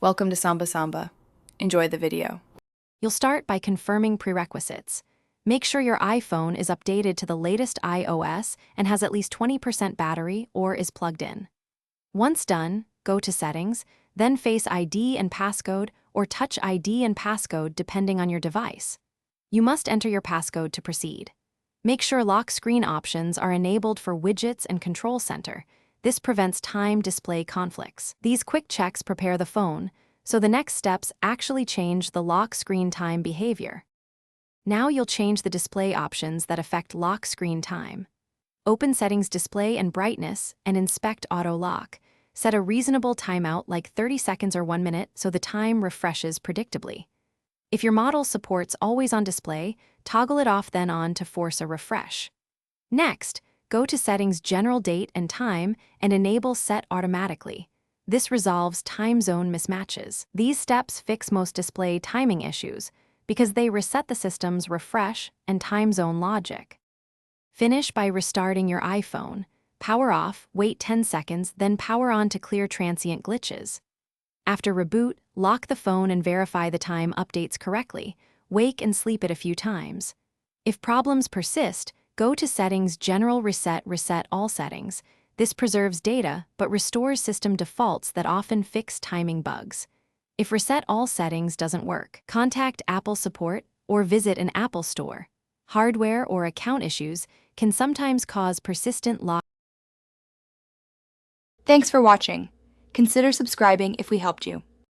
Welcome to Samba Samba. Enjoy the video. You'll start by confirming prerequisites. Make sure your iPhone is updated to the latest iOS and has at least 20% battery or is plugged in. Once done, go to Settings, then Face ID and Passcode or Touch ID and Passcode depending on your device. You must enter your passcode to proceed. Make sure lock screen options are enabled for widgets and control center. This prevents time display conflicts. These quick checks prepare the phone, so the next steps actually change the lock screen time behavior. Now you'll change the display options that affect lock screen time. Open Settings Display and Brightness and inspect Auto Lock. Set a reasonable timeout like 30 seconds or 1 minute so the time refreshes predictably. If your model supports Always On Display, toggle it off then on to force a refresh. Next, go to Settings General Date and Time and enable Set Automatically. This resolves time zone mismatches. These steps fix most display timing issues because they reset the system's refresh and time zone logic. Finish by restarting your iPhone. Power off, wait 10 seconds, then power on to clear transient glitches. After reboot, lock the phone and verify the time updates correctly. Wake and sleep it a few times. If problems persist, go to Settings General Reset All Settings. This preserves data but restores system defaults that often fix timing bugs. If Reset All Settings doesn't work, contact Apple support or visit an Apple store. Hardware or account issues can sometimes cause persistent lock. Thanks for watching. Consider subscribing if we helped you.